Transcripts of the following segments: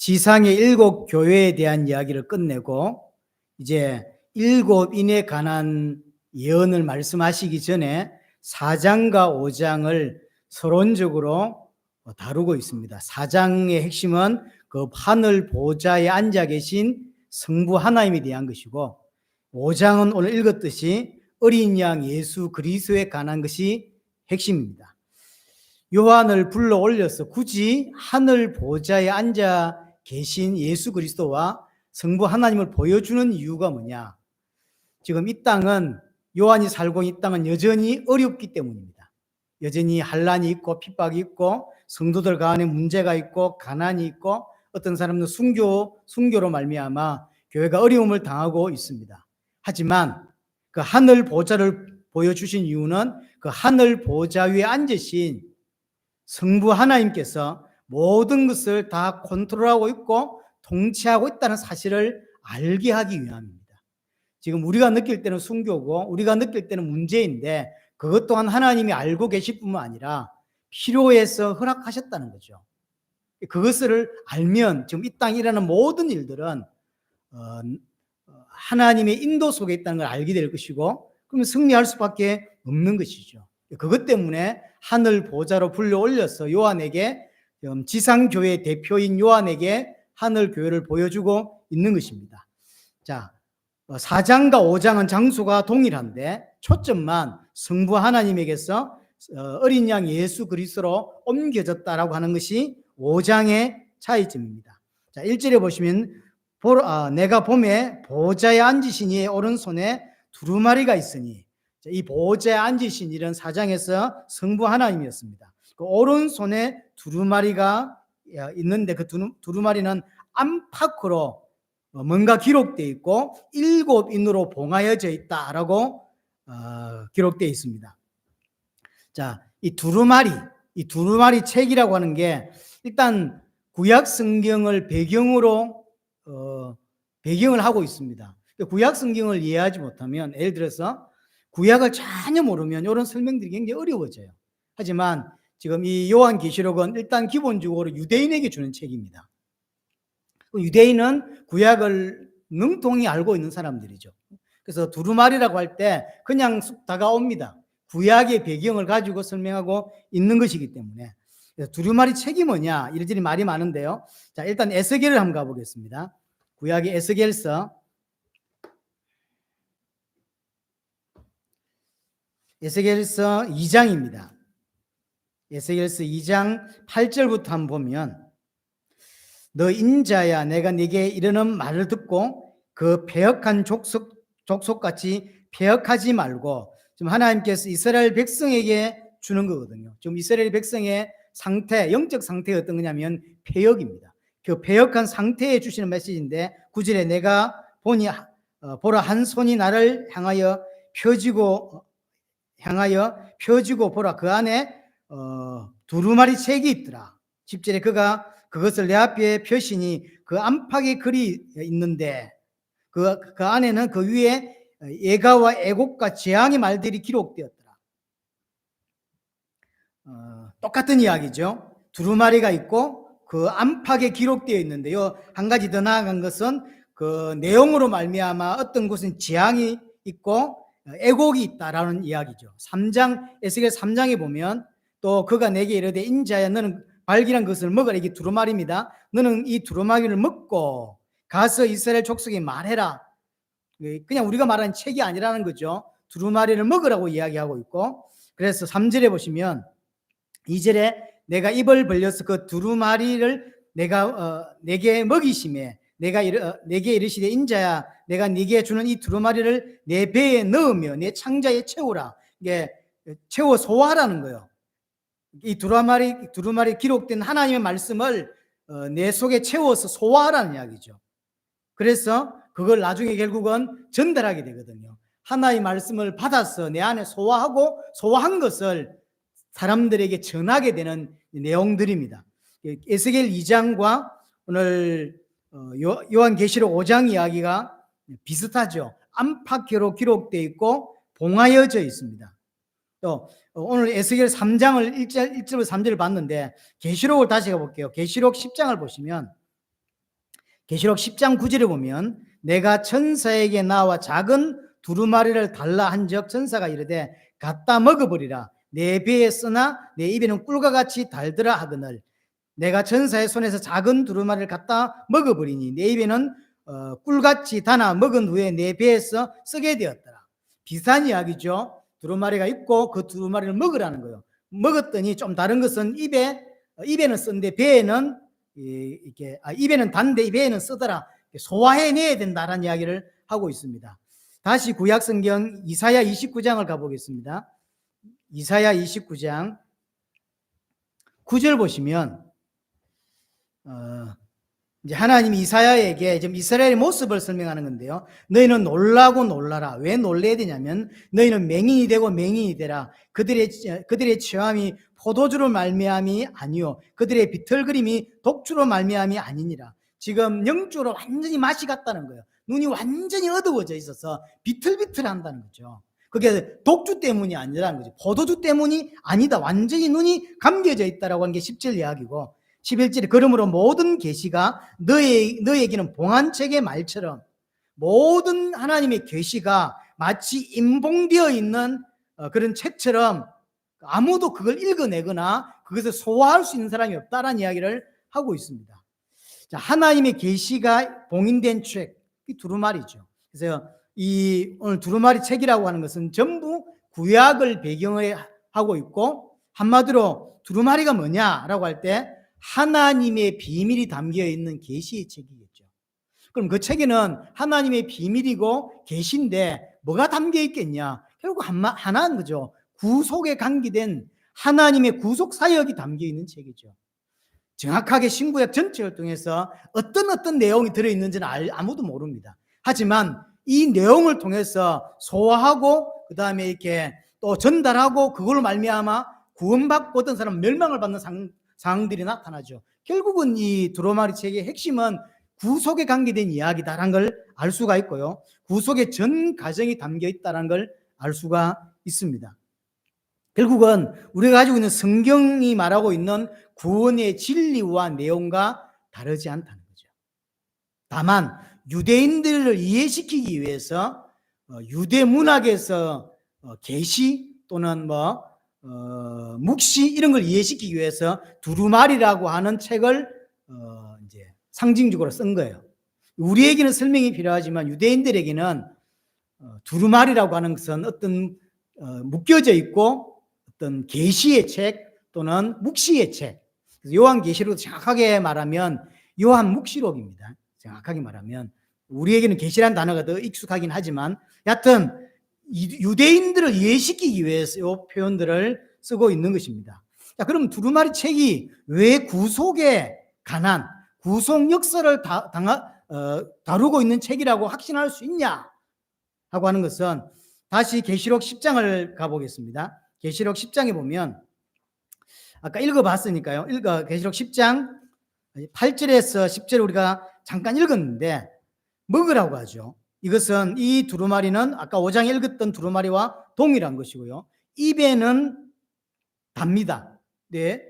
지상의 7 교회에 대한 이야기를 끝내고 이제 7인에 관한 예언을 말씀하시기 전에 4장과 5장을 서론적으로 다루고 있습니다. 4장의 핵심은 그 하늘 보좌에 앉아 계신 성부 하나님에 대한 것이고, 5장은 오늘 읽었듯이 어린 양 예수 그리스도에 관한 것이 핵심입니다. 요한을 불러 올려서 굳이 하늘 보좌에 앉아 계신 예수 그리스도와 성부 하나님을 보여주는 이유가 뭐냐? 지금 이 땅은, 요한이 살고 있는 이 땅은 여전히 어렵기 때문입니다. 여전히 환난이 있고 핍박이 있고 성도들 가운데 문제가 있고 가난이 있고 어떤 사람은 순교로 말미암아 교회가 어려움을 당하고 있습니다. 하지만 그 하늘 보좌를 보여주신 이유는 그 하늘 보좌 위에 앉으신 성부 하나님께서 모든 것을 다 컨트롤하고 있고 통치하고 있다는 사실을 알게 하기 위함입니다. 지금 우리가 느낄 때는 순교고 우리가 느낄 때는 문제인데, 그것 또한 하나님이 알고 계실 뿐만 아니라 필요해서 허락하셨다는 거죠. 그것을 알면 지금 이 땅에 일어나는 모든 일들은 하나님의 인도 속에 있다는 걸 알게 될 것이고, 그러면 승리할 수밖에 없는 것이죠. 그것 때문에 하늘 보좌로 불러 올려서 요한에게, 지상교회 대표인 요한에게 하늘 교회를 보여주고 있는 것입니다. 자, 4장과 5장은 장소가 동일한데 초점만 성부 하나님에게서 어린 양 예수 그리스도로 옮겨졌다라고 하는 것이 5장의 차이점입니다. 자, 1절에 보시면 내가 봄에 보좌에 앉으신 이의 오른손에 두루마리가 있으니, 이 보좌에 앉으신 이는 4장에서 성부 하나님이었습니다. 그 오른손에 두루마리가 있는데 그 두루마리는 안팎으로 뭔가 기록되어 있고 7인으로 봉하여져 있다라고 기록되어 있습니다. 자, 이 두루마리 책이라고 하는 게 일단 구약 성경을 배경으로 배경을 하고 있습니다. 구약 성경을 이해하지 못하면, 예를 들어서 구약을 전혀 모르면 이런 설명들이 굉장히 어려워져요. 하지만 지금 이 요한계시록은 일단 기본적으로 유대인에게 주는 책입니다. 유대인은 구약을 능통히 알고 있는 사람들이죠. 그래서 두루마리라고 할 때 그냥 쑥 다가옵니다. 구약의 배경을 가지고 설명하고 있는 것이기 때문에. 두루마리 책이 뭐냐, 이리저리 말이 많은데요. 자, 일단 에스겔을 한번 가보겠습니다. 구약의 에스겔서 2장입니다. 에스겔서 2장 8절부터 한번 보면, 너 인자야, 내가 네게 이르는 말을 듣고 그 패역한 족속같이 패역하지 말고, 지금 하나님께서 이스라엘 백성에게 주는 거거든요. 지금 이스라엘 백성의 상태, 영적 상태가 어떤 거냐면 패역입니다. 그 패역한 상태에 주시는 메시지인데, 9절에 내가 보니 보라 한 손이 나를 향하여 펴지고 보라 그 안에 두루마리 책이 있더라. 10절에 그가 그것을 내 앞에 펴시니 그 안팎에 글이 있는데 그 안에는 그 위에 애가와 애곡과 재앙의 말들이 기록되었더라. 똑같은 이야기죠. 두루마리가 있고 그 안팎에 기록되어 있는데요. 한 가지 더 나아간 것은 그 내용으로 말미암아 어떤 곳은 재앙이 있고 애곡이 있다라는 이야기죠. 3장, 에스겔 3장에 보면 또 그가 내게 이르되 인자야 너는 발기란 것을 먹으라. 이게 두루마리입니다. 너는 이 두루마리를 먹고 가서 이스라엘 족속에 말해라. 그냥 우리가 말하는 책이 아니라는 거죠. 두루마리를 먹으라고 이야기하고 있고, 그래서 3절에 보시면 2절에 내가 입을 벌려서 그 두루마리를 내게 먹이심에 내게 이르시되 인자야 내가 네게 주는 이 두루마리를 내 배에 넣으며 내 창자에 채우라. 이게 채워 소화하라는 거예요. 이 두루마리 기록된 하나님의 말씀을 내 속에 채워서 소화하라는 이야기죠. 그래서 그걸 나중에 결국은 전달하게 되거든요. 하나님의 말씀을 받아서 내 안에 소화한 것을 사람들에게 전하게 되는 내용들입니다. 에스겔 2장과 오늘 요한계시록 5장 이야기가 비슷하죠. 안팎으로 기록되어 있고 봉하여져 있습니다. 또 오늘 에스겔 3장을 1절부터 3절을 봤는데 계시록을 다시 가볼게요. 계시록 10장을 보시면 계시록 10장 9절에 보면 내가 천사에게 나와 작은 두루마리를 달라 한적 천사가 이르되 갖다 먹어버리라. 내 배에 쓰나 내 입에는 꿀과 같이 달더라 하거늘 내가 천사의 손에서 작은 두루마리를 갖다 먹어버리니 내 입에는 꿀같이 달아 먹은 후에 내 배에서 쓰게 되었더라. 비슷한 이야기죠. 두루마리가 있고 그 두루마리를 먹으라는 거예요. 먹었더니 좀 다른 것은 입에는 쓴데 배에는 이렇게 입에는 단데 배에는 쓰더라. 소화해내야 된다라는 이야기를 하고 있습니다. 다시 구약성경 이사야 29장을 가보겠습니다. 이사야 29장 9절 보시면 이제 하나님이 이사야에게 지금 이스라엘의 모습을 설명하는 건데요. 너희는 놀라고 놀라라. 왜 놀래야 되냐면 너희는 맹인이 되고 맹인이 되라. 그들의 취함이 포도주로 말미암이 아니요 그들의 비틀거림이 독주로 말미암이 아니니라. 지금 영주로 완전히 맛이 갔다는 거예요. 눈이 완전히 어두워져 있어서 비틀비틀한다는 거죠. 그게 독주 때문이 아니라는 거죠. 포도주 때문이 아니다. 완전히 눈이 감겨져 있다라고 하는 게 10절 이야기고 11절에 그러므로 모든 계시가 너에게는 봉안책의 말처럼 모든 하나님의 계시가 마치 인봉되어 있는 그런 책처럼 아무도 그걸 읽어내거나 그것을 소화할 수 있는 사람이 없다라는 이야기를 하고 있습니다. 자, 하나님의 계시가 봉인된 책, 이 두루마리죠. 그래서 이 오늘 두루마리 책이라고 하는 것은 전부 구약을 배경에 하고 있고 한마디로 두루마리가 뭐냐라고 할 때 하나님의 비밀이 담겨 있는 계시의 책이겠죠. 그럼 그 책에는 하나님의 비밀이고 계시인데 뭐가 담겨 있겠냐? 결국 하나인 거죠. 구속에 관계된 하나님의 구속 사역이 담겨 있는 책이죠. 정확하게 신구약 전체를 통해서 어떤 내용이 들어있는지는 아무도 모릅니다. 하지만 이 내용을 통해서 소화하고 그 다음에 이렇게 또 전달하고 그걸로 말미암아 구원받고 어떤 사람은 멸망을 받는 상황들이 나타나죠. 결국은 이 두루마리 책의 핵심은 구속에 관계된 이야기다라는 걸 알 수가 있고요. 구속의 전 과정이 담겨 있다는 걸 알 수가 있습니다. 결국은 우리가 가지고 있는 성경이 말하고 있는 구원의 진리와 내용과 다르지 않다는 거죠. 다만 유대인들을 이해시키기 위해서 유대 문학에서 계시 또는 묵시 이런 걸 이해시키기 위해서 두루마리라고 하는 책을 이제 상징적으로 쓴 거예요. 우리에게는 설명이 필요하지만 유대인들에게는 두루마리라고 하는 것은 어떤 묶여져 있고 어떤 계시의 책 또는 묵시의 책. 요한계시록 정확하게 말하면 요한묵시록입니다. 정확하게 말하면 우리에게는 계시라는 단어가 더 익숙하긴 하지만 여하튼 유대인들을 이해시키기 위해서 이 표현들을 쓰고 있는 것입니다. 자, 그럼 두루마리 책이 왜 구속에 관한 구속 역사를 다루고 있는 책이라고 확신할 수 있냐 하고 하는 것은 다시 계시록 10장을 가보겠습니다. 계시록 10장에 보면 아까 읽어봤으니까요. 계시록 10장 8절에서 10절 우리가 잠깐 읽었는데 먹으라고 하죠. 이것은 이 두루마리는 아까 5장에 읽었던 두루마리와 동일한 것이고요. 입에는 답니다. 네.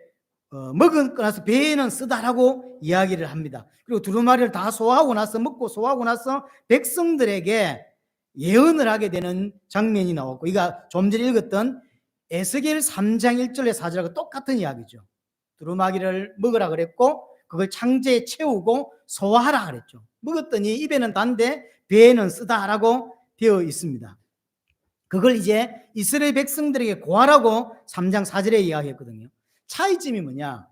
먹고 나서 배에는 쓰다라고 이야기를 합니다. 그리고 두루마리를 다 소화하고 나서 먹고 소화하고 나서 백성들에게 예언을 하게 되는 장면이 나왔고 이가 좀 전에 읽었던 에스겔 3장 1절에 4절하고 똑같은 이야기죠. 두루마리를 먹으라 그랬고 그걸 창자에 채우고 소화하라 그랬죠. 먹었더니 입에는 단데 배에는 쓰다라고 되어 있습니다. 그걸 이제 이스라엘 백성들에게 고하라고 3장 4절에 이야기했거든요. 차이점이 뭐냐?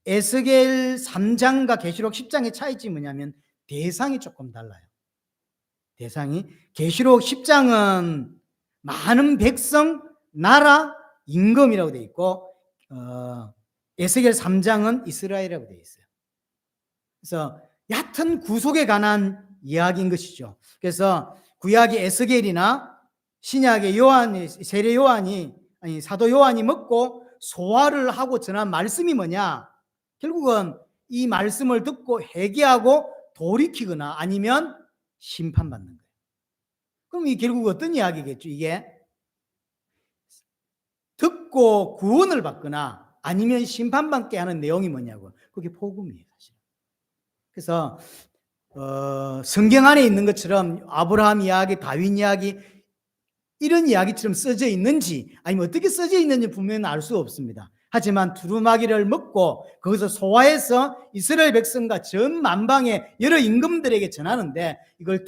에스겔 3장과 계시록 10장의 차이점이 뭐냐면 대상이 조금 달라요. 대상이 계시록 10장은 많은 백성, 나라, 임금이라고 되어 있고 에스겔 3장은 이스라엘이라고 되어 있어요. 그래서 얕은 구속에 관한 이야기인 것이죠. 그래서 구약의 에스겔이나 신약의 세례 요한이 사도 요한이 먹고 소화를 하고 전한 말씀이 뭐냐? 결국은 이 말씀을 듣고 회개하고 돌이키거나 아니면 심판받는 거예요. 그럼 이 결국 어떤 이야기겠죠? 이게 듣고 구원을 받거나 아니면 심판받게 하는 내용이 뭐냐고. 그게 복음이에요, 사실. 그래서 성경 안에 있는 것처럼 아브라함 이야기, 다윗 이야기 이런 이야기처럼 써져 있는지 아니면 어떻게 써져 있는지 분명히 알 수 없습니다. 하지만 두루마기를 먹고 거기서 소화해서 이스라엘 백성과 전 만방의 여러 임금들에게 전하는데 이걸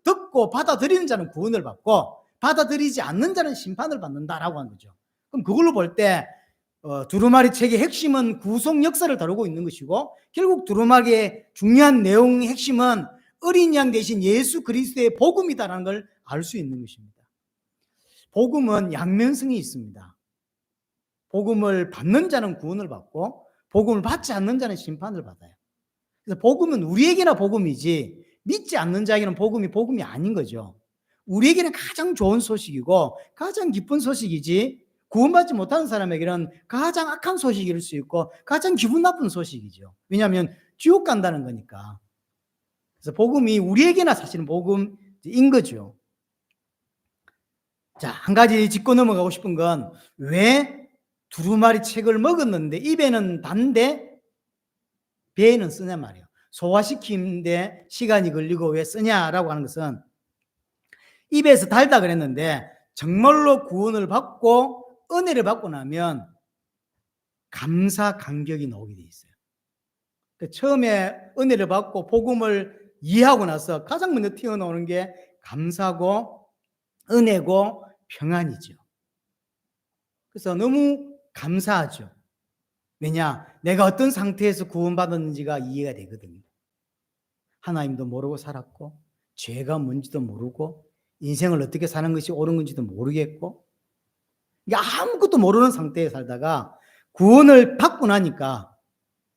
듣고 받아들이는 자는 구원을 받고 받아들이지 않는 자는 심판을 받는다라고 하는 거죠. 그럼 그걸로 볼 때 두루마리 책의 핵심은 구속 역사를 다루고 있는 것이고 결국 두루마리의 중요한 내용의 핵심은 어린 양 대신 예수 그리스도의 복음이다라는 걸 알 수 있는 것입니다. 복음은 양면성이 있습니다. 복음을 받는 자는 구원을 받고 복음을 받지 않는 자는 심판을 받아요. 그래서 복음은 우리에게나 복음이지 믿지 않는 자에게는 복음이 아닌 거죠. 우리에게는 가장 좋은 소식이고 가장 기쁜 소식이지 구원받지 못하는 사람에게는 가장 악한 소식일 수 있고 가장 기분 나쁜 소식이죠. 왜냐하면 지옥 간다는 거니까. 그래서 복음이 우리에게나 사실은 복음인 거죠. 자, 한 가지 짚고 넘어가고 싶은 건 왜 두루마리 책을 먹었는데 입에는 단데 배에는 쓰냐 말이에요. 소화시키는데 시간이 걸리고 왜 쓰냐라고 하는 것은 입에서 달다 그랬는데 정말로 구원을 받고 은혜를 받고 나면 감사 감격이 나오게 돼 있어요. 처음에 은혜를 받고 복음을 이해하고 나서 가장 먼저 튀어나오는 게 감사고 은혜고 평안이죠. 그래서 너무 감사하죠. 왜냐? 내가 어떤 상태에서 구원받았는지가 이해가 되거든요. 하나님도 모르고 살았고 죄가 뭔지도 모르고 인생을 어떻게 사는 것이 옳은 건지도 모르겠고 아무것도 모르는 상태에 살다가 구원을 받고 나니까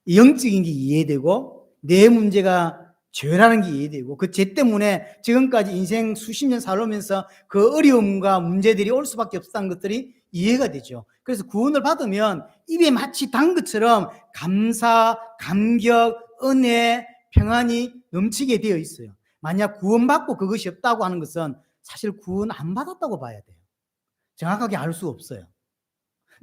영적인 게 이해되고 내 문제가 죄라는 게 이해되고 그 죄 때문에 지금까지 인생 수십 년 살아오면서 그 어려움과 문제들이 올 수밖에 없었다는 것들이 이해가 되죠. 그래서 구원을 받으면 입에 마치 단 것처럼 감사, 감격, 은혜, 평안이 넘치게 되어 있어요. 만약 구원받고 그것이 없다고 하는 것은 사실 구원 안 받았다고 봐야 돼요. 정확하게 알 수 없어요.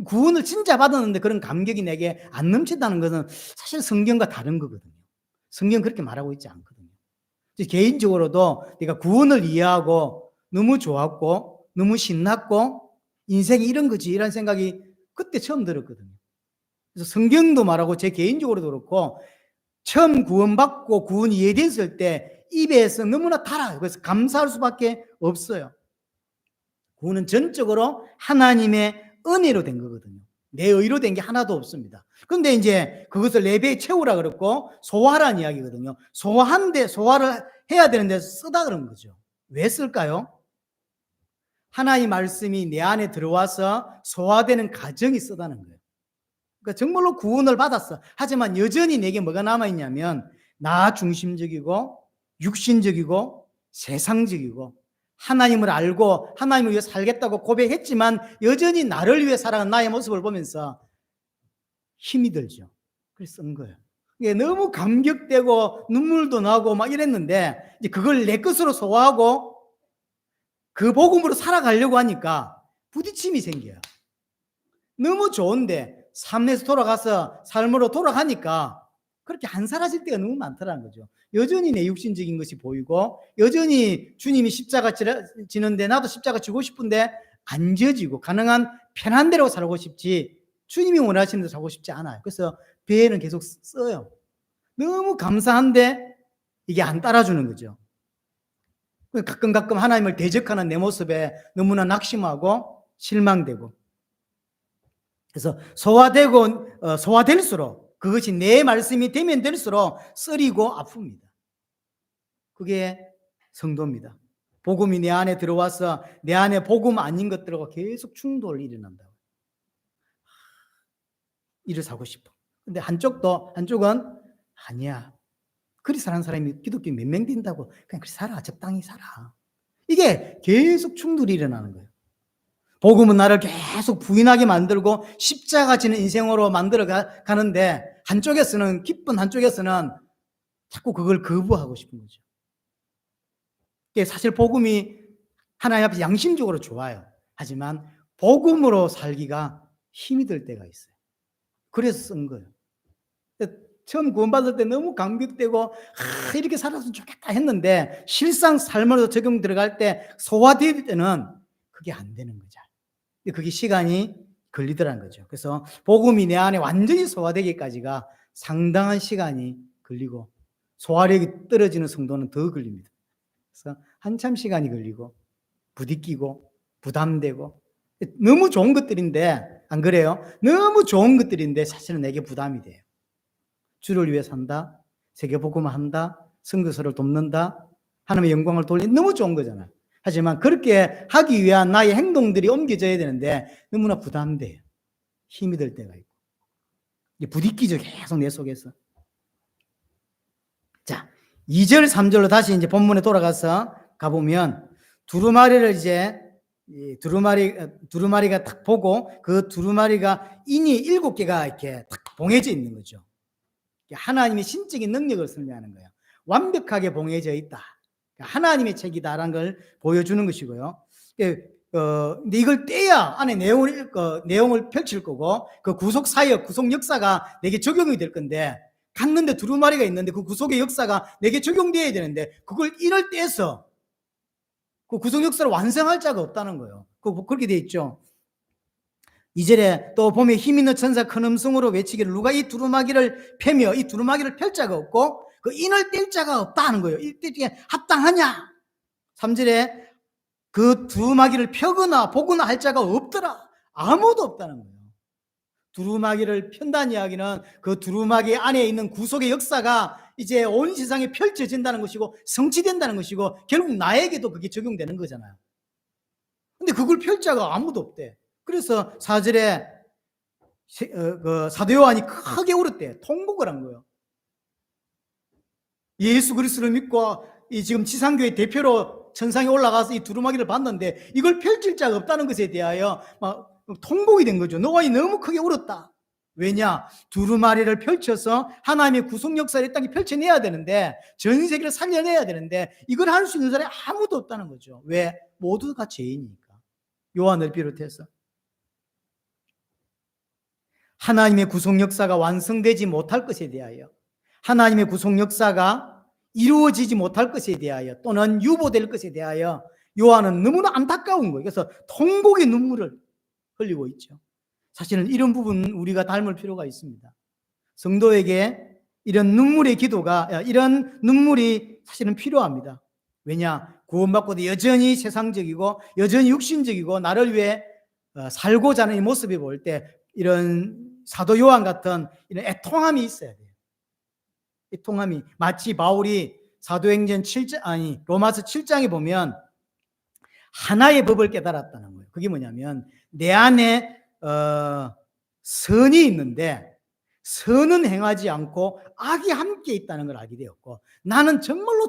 구원을 진짜 받았는데 그런 감격이 내게 안 넘친다는 것은 사실 성경과 다른 거거든요. 성경 그렇게 말하고 있지 않거든요. 개인적으로도 내가 구원을 이해하고 너무 좋았고 너무 신났고 인생이 이런 거지 이런 생각이 그때 처음 들었거든요. 그래서 성경도 말하고 제 개인적으로도 그렇고 처음 구원받고 구원 이해됐을 때 입에서 너무나 달아요. 그래서 감사할 수밖에 없어요. 구원은 전적으로 하나님의 은혜로 된 거거든요. 내 의로 된 게 하나도 없습니다. 그런데 이제 그것을 내 배에 채우라 그랬고 소화하라는 이야기거든요. 소화를 해야 되는데 쓰다 그런 거죠. 왜 쓸까요? 하나님의 말씀이 내 안에 들어와서 소화되는 과정이 쓰다는 거예요. 그러니까 정말로 구원을 받았어. 하지만 여전히 내게 뭐가 남아있냐면 나 중심적이고 육신적이고 세상적이고 하나님을 알고 하나님을 위해 살겠다고 고백했지만 여전히 나를 위해 살아가는 나의 모습을 보면서 힘이 들죠. 그래서 쓴 거예요. 이게 너무 감격되고 눈물도 나고 막 이랬는데 이제 그걸 내 것으로 소화하고 그 복음으로 살아가려고 하니까 부딪힘이 생겨요. 너무 좋은데 삶에서 돌아가서 삶으로 돌아가니까 그렇게 안 사라질 때가 너무 많더라는 거죠. 여전히 내 육신적인 것이 보이고 여전히 주님이 십자가 지는데 나도 십자가 지고 싶은데 안 지어지고 가능한 편한 대로 살고 싶지 주님이 원하시는 대로 살고 싶지 않아요. 그래서 배에는 계속 써요. 너무 감사한데 이게 안 따라주는 거죠. 가끔 하나님을 대적하는 내 모습에 너무나 낙심하고 실망되고 그래서 소화될수록 그것이 내 말씀이 되면 될수록 쓰리고 아픕니다. 그게 성도입니다. 복음이 내 안에 들어와서 내 안에 복음 아닌 것들하고 계속 충돌이 일어난다고. 이를 사고 싶어. 근데 한쪽은 아니야. 그리 사는 사람이 기독교 몇 명 된다고 그냥 그리 살아. 적당히 살아. 이게 계속 충돌이 일어나는 거예요. 복음은 나를 계속 부인하게 만들고 십자가 지는 인생으로 만들어 가는데 한쪽에서는 기쁜 한쪽에서는 자꾸 그걸 거부하고 싶은 거죠. 사실 복음이 하나님 앞에 양심적으로 좋아요. 하지만 복음으로 살기가 힘이 들 때가 있어요. 그래서 쓴 거예요. 처음 구원받을 때 너무 감격되고 이렇게 살았으면 좋겠다 했는데 실상 삶으로 적용 들어갈 때 소화될 때는 그게 안 되는 거죠. 그게 시간이 걸리더라는 거죠. 그래서 복음이 내 안에 완전히 소화되기까지가 상당한 시간이 걸리고 소화력이 떨어지는 성도는 더 걸립니다. 그래서 한참 시간이 걸리고 부딪히고 부담되고 너무 좋은 것들인데 안 그래요? 너무 좋은 것들인데 사실은 내게 부담이 돼요. 주를 위해 산다, 세계복음을 한다, 선교사를 돕는다, 하나님의 영광을 돌리는 너무 좋은 거잖아요. 하지만 그렇게 하기 위한 나의 행동들이 옮겨져야 되는데 너무나 부담돼요. 힘이 들 때가 있고 부딪히죠, 계속 내 속에서. 자, 2절 3절로 다시 이제 본문에 돌아가서 가보면 두루마리를 이제 두루마리가 딱 보고 그 두루마리가 인이 7개가 이렇게 딱 봉해져 있는 거죠. 하나님의 신적인 능력을 설명하는 거예요. 완벽하게 봉해져 있다. 하나님의 책이다라는 걸 보여주는 것이고요. 근데 이걸 떼야 안에 내용을 펼칠 거고 그 구속 사역, 구속 역사가 내게 적용이 될 건데 갔는데 두루마리가 있는데 그 구속의 역사가 내게 적용돼야 되는데 그걸 인을 떼서 그 구속 역사를 완성할 자가 없다는 거예요. 그렇게 돼 있죠. 2절에 또 보면 힘 있는 천사 큰 음성으로 외치기를 누가 이 두루마기를 펴며 이 두루마기를 펼 자가 없고 그 인을 뗄 자가 없다는 거예요. 이때 합당하냐? 3절에 그 두루마기를 펴거나 보거나 할 자가 없더라. 아무도 없다는 거예요. 두루마기를 편다는 이야기는 그 두루마기 안에 있는 구속의 역사가 이제 온 세상에 펼쳐진다는 것이고 성취된다는 것이고 결국 나에게도 그게 적용되는 거잖아요. 근데 그걸 펼 자가 아무도 없대. 그래서 4절에 사도 요한이 크게 울었대. 통곡을 한 거예요. 예수 그리스도를 믿고 이 지금 지상교회 대표로 천상에 올라가서 이 두루마기를 봤는데 이걸 펼칠 자가 없다는 것에 대하여 막 통곡이 된 거죠. 노아이 너무 크게 울었다. 왜냐? 두루마리를 펼쳐서 하나님의 구속 역사를 이 땅에 펼쳐내야 되는데 전 세계를 살려내야 되는데 이걸 할 수 있는 사람이 아무도 없다는 거죠. 왜? 모두가 죄인이니까. 요한을 비롯해서. 하나님의 구속 역사가 완성되지 못할 것에 대하여, 하나님의 구속 역사가 이루어지지 못할 것에 대하여 또는 유보될 것에 대하여 요한은 너무나 안타까운 거예요. 그래서 통곡의 눈물을 흘리고 있죠. 사실은 이런 부분 우리가 닮을 필요가 있습니다. 성도에게 이런 눈물의 기도가, 이런 눈물이 사실은 필요합니다. 왜냐? 구원받고도 여전히 세상적이고 여전히 육신적이고 나를 위해 살고자 하는 이 모습을 볼 때 이런 사도 요한 같은 이런 애통함이 있어야 돼요. 애통함이 마치 바울이 사도행전 7장 로마서 7장에 보면 하나의 법을 깨달았다는 거예요. 그게 뭐냐면 내 안에 선이 있는데 선은 행하지 않고 악이 함께 있다는 걸 알게 되었고 나는 정말로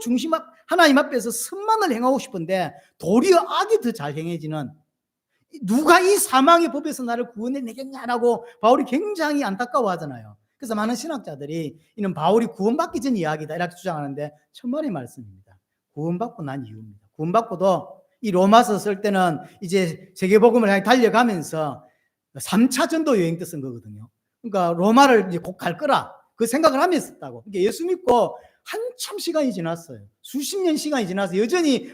하나님 앞에서 선만을 행하고 싶은데 도리어 악이 더 잘 행해지는 누가 이 사망의 법에서 나를 구원해내겠냐라고 바울이 굉장히 안타까워하잖아요. 그래서 많은 신학자들이 이는 바울이 구원받기 전 이야기다 이렇게 주장하는데 천만의 말씀입니다. 구원받고 난 이후입니다. 구원받고도 이 로마서 쓸 때는 이제 세계복음을 향해 달려가면서 3차 전도 여행 때 쓴 거거든요. 그러니까 로마를 이제 곧 갈 거라 그 생각을 하면서 썼다고. 그러니까 예수 믿고 한참 시간이 지났어요. 수십 년 시간이 지나서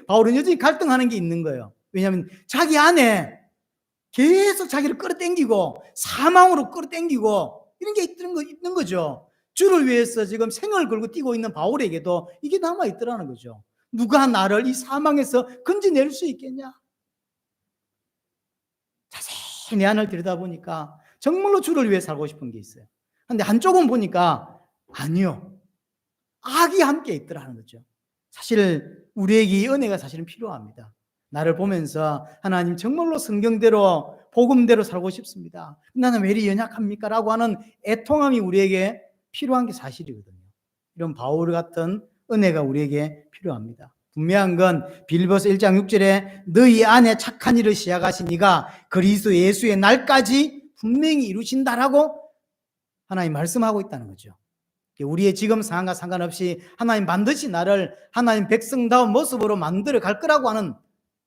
바울은 여전히 갈등하는 게 있는 거예요. 왜냐하면 자기 안에 계속 자기를 끌어당기고 사망으로 끌어당기고 이런 게 있는 거죠. 주를 위해서 지금 생을 걸고 뛰고 있는 바울에게도 이게 남아있더라는 거죠. 누가 나를 이 사망에서 건져낼 수 있겠냐? 자세히 내 안을 들여다보니까 정말로 주를 위해 살고 싶은 게 있어요. 그런데 한쪽은 보니까 아니요. 악이 함께 있더라는 거죠. 사실 우리에게 이 은혜가 사실은 필요합니다. 나를 보면서 하나님 정말로 성경대로 복음대로 살고 싶습니다. 나는 왜 이리 연약합니까? 라고 하는 애통함이 우리에게 필요한 게 사실이거든요. 이런 바울 같은 은혜가 우리에게 필요합니다. 분명한 건 빌립보서 1장 6절에 너희 안에 착한 일을 시작하신 이가 그리스도 예수의 날까지 분명히 이루신다라고 하나님 말씀하고 있다는 거죠. 우리의 지금 상황과 상관없이 하나님 반드시 나를 하나님 백성다운 모습으로 만들어 갈 거라고 하는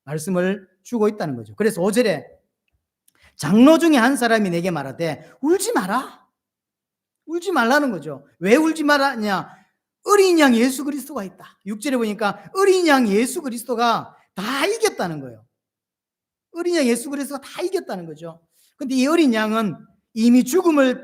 말씀을 주고 있다는 거죠. 그래서 5절에 장로 중에 한 사람이 내게 말하되 울지 마라. 울지 말라는 거죠. 왜 울지 말라냐? 어린 양 예수 그리스도가 있다. 6절에 보니까 어린 양 예수 그리스도가 다 이겼다는 거예요. 어린 양 예수 그리스도가 다 이겼다는 거죠. 근데 이 어린 양은 이미 죽음을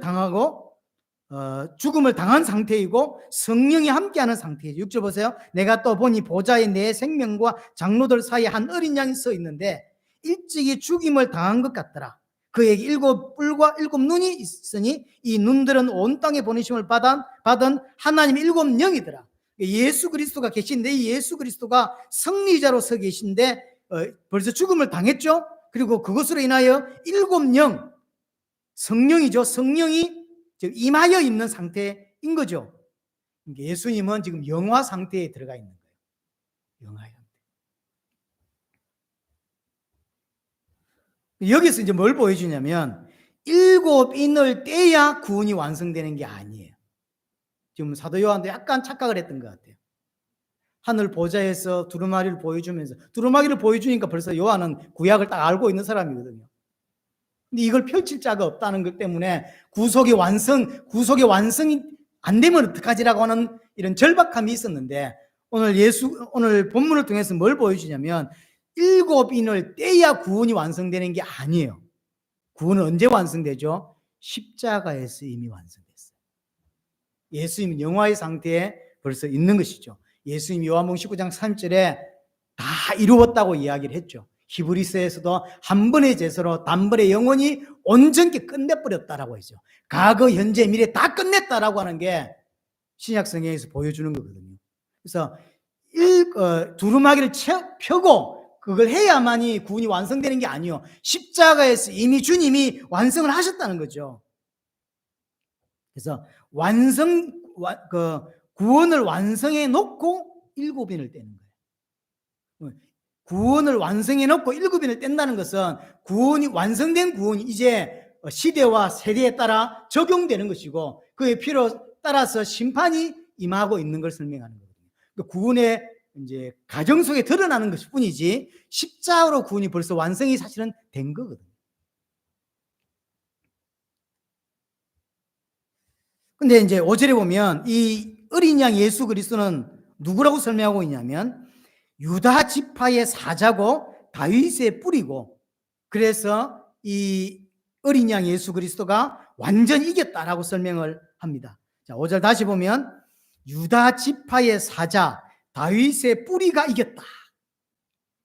당한 상태이고 성령이 함께하는 상태이죠. 6절 보세요. 내가 또 보니 보좌에 내 생명과 장로들 사이에 한 어린 양이 서 있는데 일찍이 죽임을 당한 것 같더라. 그에게 7뿔과 7눈이 있으니 이 눈들은 온 땅에 보내심을 받은 하나님의 7영이더라. 예수 그리스도가 계신데 이 예수 그리스도가 승리자로 서 계신데 벌써 죽음을 당했죠. 그리고 그것으로 인하여 7영, 성령이죠. 성령이 임하여 있는 상태인 거죠. 예수님은 지금 영화 상태에 들어가 있는 거예요. 영화 상태. 여기서 이제 뭘 보여주냐면 7인을 떼야 구원이 완성되는 게 아니에요. 지금 사도 요한도 약간 착각을 했던 것 같아요. 하늘 보좌에서 두루마리를 보여주면서 두루마리를 보여주니까 벌써 요한은 구약을 딱 알고 있는 사람이거든요. 근데 이걸 펼칠 자가 없다는 것 때문에 구속의 완성이 안 되면 어떡하지라고 하는 이런 절박함이 있었는데 오늘 본문을 통해서 뭘 보여주냐면 7인을 떼야 구원이 완성되는 게 아니에요. 구원은 언제 완성되죠? 십자가에서 이미 완성됐어요. 예수님은 영화의 상태에 벌써 있는 것이죠. 예수님이 요한복음 19장 3절에 다 이루었다고 이야기를 했죠. 히브리서에서도 한 번의 제사로 단번에 영원히 온전히 끝내버렸다라고 했죠. 과거, 현재, 미래 다 끝냈다라고 하는 게 신약 성경에서 보여주는 거거든요. 그래서 두루마기를 펴고 그걸 해야만이 구원이 완성되는 게 아니요. 십자가에서 이미 주님이 완성을 하셨다는 거죠. 그래서 구원을 완성해 놓고 7인을 떼는 거예요. 구원을 완성해 놓고 7인을 뗀다는 것은 완성된 구원이 이제 시대와 세대에 따라 적용되는 것이고 그의 필요 따라서 심판이 임하고 있는 걸 설명하는 거거든요. 구원의 이제 가정 속에 드러나는 것일 뿐이지 십자가로 구원이 벌써 완성이 사실은 된 거거든요. 근데 이제 5절에 보면 이 어린 양 예수 그리스도는 누구라고 설명하고 있냐면 유다 지파의 사자고 다윗의 뿌리고 그래서 이 어린 양 예수 그리스도가 완전히 이겼다라고 설명을 합니다. 자, 5절 다시 보면 유다 지파의 사자 다윗의 뿌리가 이겼다.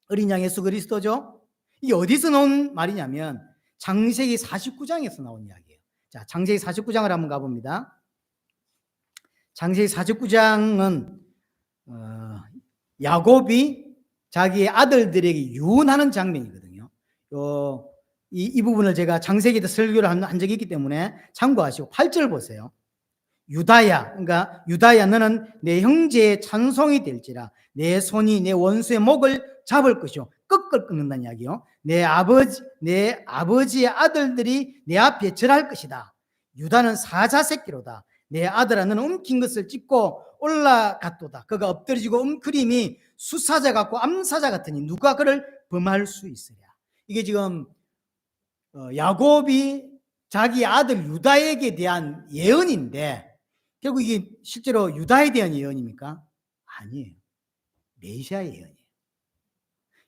어린 양 예수 그리스도죠. 이게 어디서 나온 말이냐면 창세기 49장에서 나온 이야기예요. 자, 창세기 49장을 한번 가봅니다. 창세기 49장은 야곱이 자기의 아들들에게 유언하는 장면이거든요. 이 부분을 제가 창세기 때 설교를 한 적이 있기 때문에 참고하시고 8절 보세요. 유다야, 그러니까 유다야 너는 내 형제의 찬송이 될지라 내 손이 내 원수의 목을 잡을 것이요. 꺾을 끊는다는 이야기요. 내 아버지의 아들들이 내 앞에 절할 것이다. 유다는 사자 새끼로다. 내 아들아 너는 움킨 것을 찢고 올라갔도다. 그가 엎드려지고 움크림이 수사자 같고 암사자 같으니 누가 그를 범할 수 있으랴. 이게 지금 야곱이 자기 아들 유다에게 대한 예언인데 결국 이게 실제로 유다에 대한 예언입니까? 아니에요. 메시아의 예언이에요.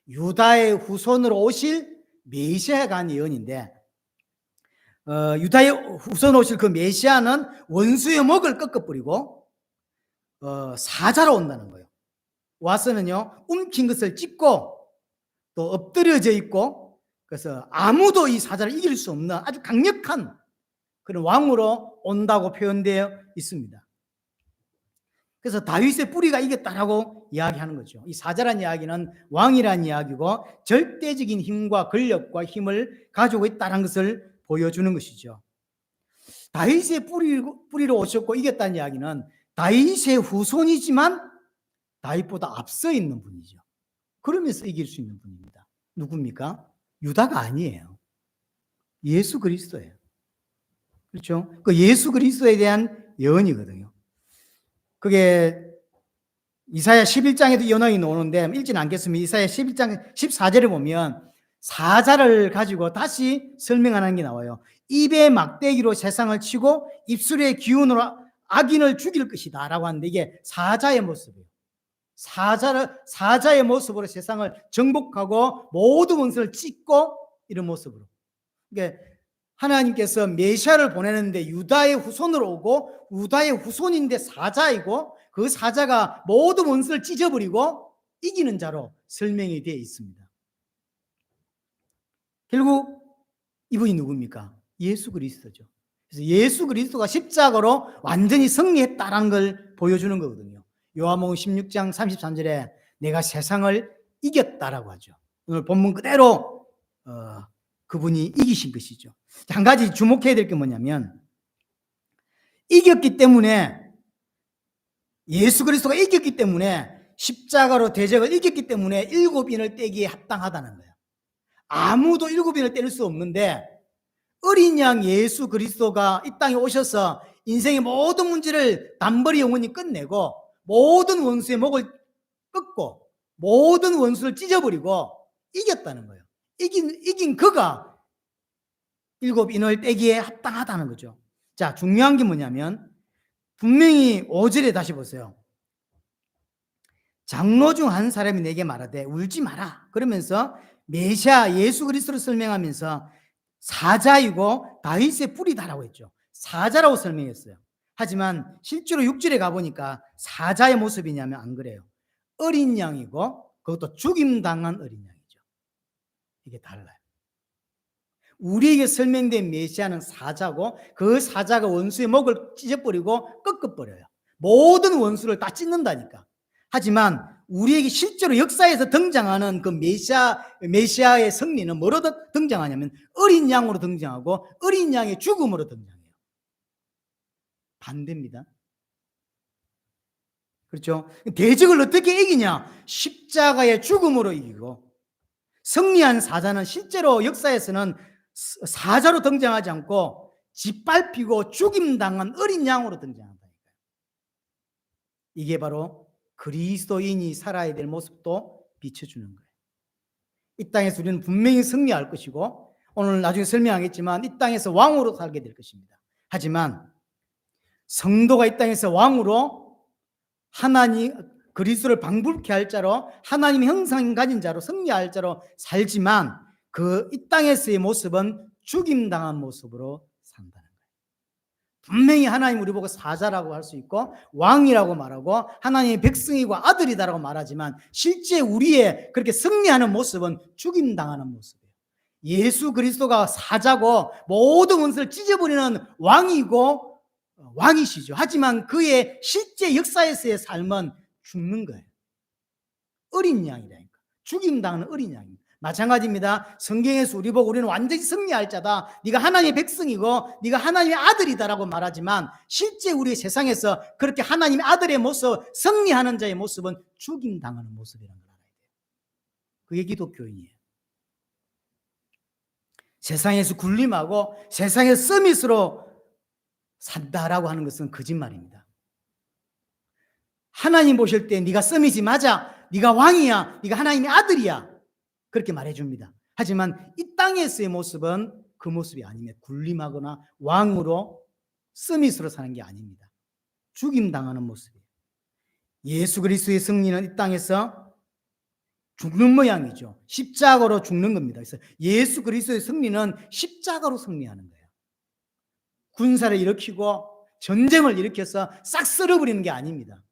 유다의 후손으로 오실 메시아에 관한 예언인데 유다의 후손으로 오실 그 메시아는 원수의 목을 꺾어버리고 사자로 온다는 거예요. 와서는요 움킨 것을 찢고 또 엎드려져 있고 그래서 아무도 이 사자를 이길 수 없는 아주 강력한 그런 왕으로 온다고 표현되어 있습니다. 그래서 다윗의 뿌리가 이겼다라고 이야기하는 거죠. 이 사자란 이야기는 왕이란 이야기고 절대적인 힘과 권력과 힘을 가지고 있다는 것을 보여주는 것이죠. 다윗의 뿌리로 오셨고 이겼다는 이야기는 다윗의 후손이지만 다윗보다 앞서 있는 분이죠. 그러면서 이길 수 있는 분입니다. 누굽니까? 유다가 아니에요. 예수 그리스도예요. 그렇죠? 그 예수 그리스도에 대한 예언이거든요. 그게 이사야 11장에도 예언이 나오는데 읽지는 않겠습니다. 이사야 11장 14절에 보면 사자를 가지고 다시 설명하는 게 나와요. 입에 막대기로 세상을 치고 입술의 기운으로 악인을 죽일 것이다 라고 하는데, 이게 사자의 모습이에요. 사자의 모습으로 세상을 정복하고 모든 원수를 찢고, 이런 모습으로. 그러니까 하나님께서 메시아를 보내는데 유다의 후손으로 오고, 유다의 후손인데 사자이고, 그 사자가 모든 원수를 찢어버리고 이기는 자로 설명이 되어 있습니다. 결국 이분이 누굽니까? 예수 그리스도죠. 그래서 예수 그리스도가 십자가로 완전히 승리했다는 걸 보여주는 거거든요. 요한복음 16장 33절에 내가 세상을 이겼다라고 하죠. 오늘 본문 그대로 그분이 이기신 것이죠. 한 가지 주목해야 될 게 뭐냐면, 이겼기 때문에, 예수 그리스도가 이겼기 때문에, 십자가로 대적을 이겼기 때문에 7인을 떼기에 합당하다는 거예요. 아무도 7인을 떼릴 수 없는데, 어린 양 예수 그리스도가 이 땅에 오셔서 인생의 모든 문제를 단번에 영원히 끝내고 모든 원수의 목을 끊고 모든 원수를 찢어버리고 이겼다는 거예요. 이긴 그가 7인을 떼기에 합당하다는 거죠. 자, 중요한 게 뭐냐면, 분명히 5절에 다시 보세요. 장로 중 한 사람이 내게 말하되 울지 마라 그러면서 메시아 예수 그리스도를 설명하면서 사자이고 다윗의 뿌리다라고 했죠. 사자라고 설명했어요. 하지만 실제로 6절에 가보니까 사자의 모습이냐면 안 그래요. 어린 양이고, 그것도 죽임당한 어린 양이죠. 이게 달라요. 우리에게 설명된 메시아는 사자고, 그 사자가 원수의 목을 찢어버리고 꺾어버려요. 모든 원수를 다 찢는다니까. 하지만 우리에게 실제로 역사에서 등장하는 그 메시아의 승리는 뭐로 등장하냐면 어린 양으로 등장하고, 어린 양의 죽음으로 등장해요. 반대입니다. 그렇죠? 대적을 어떻게 이기냐? 십자가의 죽음으로 이기고, 승리한 사자는 실제로 역사에서는 사자로 등장하지 않고 짓밟히고 죽임당한 어린 양으로 등장한다니까요. 이게 바로 그리스도인이 살아야 될 모습도 비춰주는 거예요. 이 땅에서 우리는 분명히 승리할 것이고, 오늘 나중에 설명하겠지만 이 땅에서 왕으로 살게 될 것입니다. 하지만 성도가 이 땅에서 왕으로, 하나님 그리스도를 방불케 할 자로, 하나님의 형상을 가진 자로, 승리할 자로 살지만 그 이 땅에서의 모습은 죽임당한 모습으로 산다는 거예요. 분명히 하나님 우리 보고 사자라고 할 수 있고 왕이라고 말하고 하나님의 백성이고 아들이다라고 말하지만 실제 우리의 그렇게 승리하는 모습은 죽임당하는 모습이에요. 예수 그리스도가 사자고 모든 원수를 찢어버리는 왕이고 왕이시죠. 하지만 그의 실제 역사에서의 삶은 죽는 거예요. 어린 양이라니까. 죽임당하는 어린 양입니다. 마찬가지입니다. 성경에서 우리 보고 우리는 완전히 승리할 자다, 네가 하나님의 백성이고 네가 하나님의 아들이다라고 말하지만 실제 우리 세상에서 그렇게 하나님의 아들의 모습, 승리하는 자의 모습은 죽임당하는 모습이라는 걸 알아야 돼요. 그게 기독교인이에요. 세상에서 군림하고 세상의 서밋으로 산다라고 하는 것은 거짓말입니다. 하나님 보실 때 네가 서밋이 맞아, 네가 왕이야, 네가 하나님의 아들이야, 그렇게 말해줍니다. 하지만 이 땅에서의 모습은 그 모습이 아닙니다. 군림하거나 왕으로 서밋으로 사는 게 아닙니다. 죽임당하는 모습이에요. 예수 그리스도의 승리는 이 땅에서 죽는 모양이죠. 십자가로 죽는 겁니다. 그래서 예수 그리스도의 승리는 십자가로 승리하는 거예요. 군사를 일으키고 전쟁을 일으켜서 싹 쓸어버리는 게 아닙니다.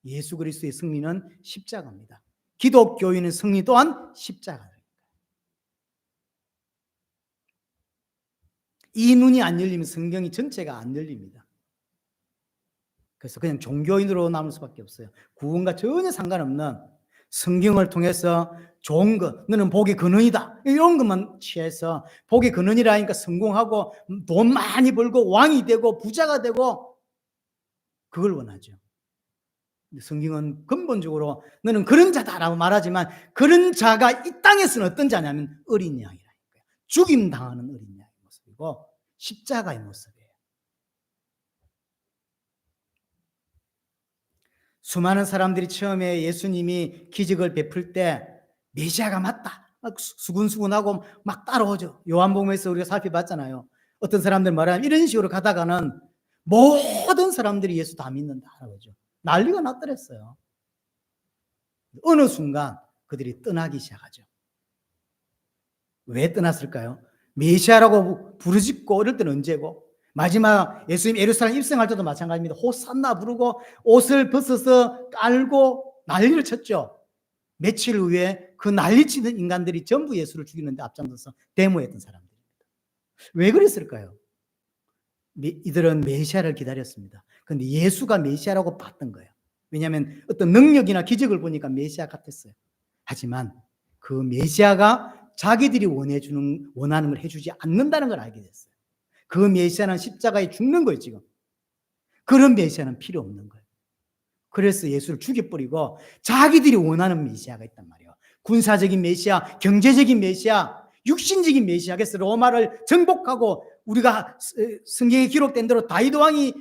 예수 그리스도의 승리는 십자가입니다. 기독교인의 승리 또한 십자가입니다. 이 눈이 안 열리면 성경이 전체가 안 열립니다. 그래서 그냥 종교인으로 남을 수밖에 없어요. 구원과 전혀 상관없는 성경을 통해서 좋은 것, 너는 복의 근원이다, 이런 것만 취해서 복의 근원이라니까 성공하고 돈 많이 벌고 왕이 되고 부자가 되고 그걸 원하죠. 성경은 근본적으로 너는 그런 자다라고 말하지만 그런 자가 이 땅에서는 어떤 자냐면 어린 양이라니까요. 죽임당하는 어린 양의 모습이고 십자가의 모습이에요. 수많은 사람들이 처음에 예수님이 기적을 베풀 때 메시아가 맞다, 수군수군하고 막 따라오죠. 요한복음에서 우리가 살펴봤잖아요. 어떤 사람들 말하면 이런 식으로 가다가는 모든 사람들이 예수 다 믿는다 하죠. 난리가 났더랬어요. 어느 순간 그들이 떠나기 시작하죠. 왜 떠났을까요? 메시아라고 부르짖고 이럴 때는 언제고, 마지막 예수님 예루살렘 입성할 때도 마찬가지입니다. 호산나 부르고 옷을 벗어서 깔고 난리를 쳤죠. 며칠 후에 그 난리치는 인간들이 전부 예수를 죽이는데 앞장서서 데모했던 사람들입니다. 왜 그랬을까요? 이들은 메시아를 기다렸습니다. 그런데 예수가 메시아라고 봤던 거예요. 왜냐하면 어떤 능력이나 기적을 보니까 메시아 같았어요. 하지만 그 메시아가 자기들이 원하는 걸 해주지 않는다는 걸 알게 됐어요. 그 메시아는 십자가에 죽는 거예요, 지금. 그런 메시아는 필요 없는 거예요. 그래서 예수를 죽여버리고 자기들이 원하는 메시아가 있단 말이에요. 군사적인 메시아, 경제적인 메시아, 육신적인 메시아. 그래서 로마를 정복하고 우리가 성경에 기록된 대로 다윗 왕이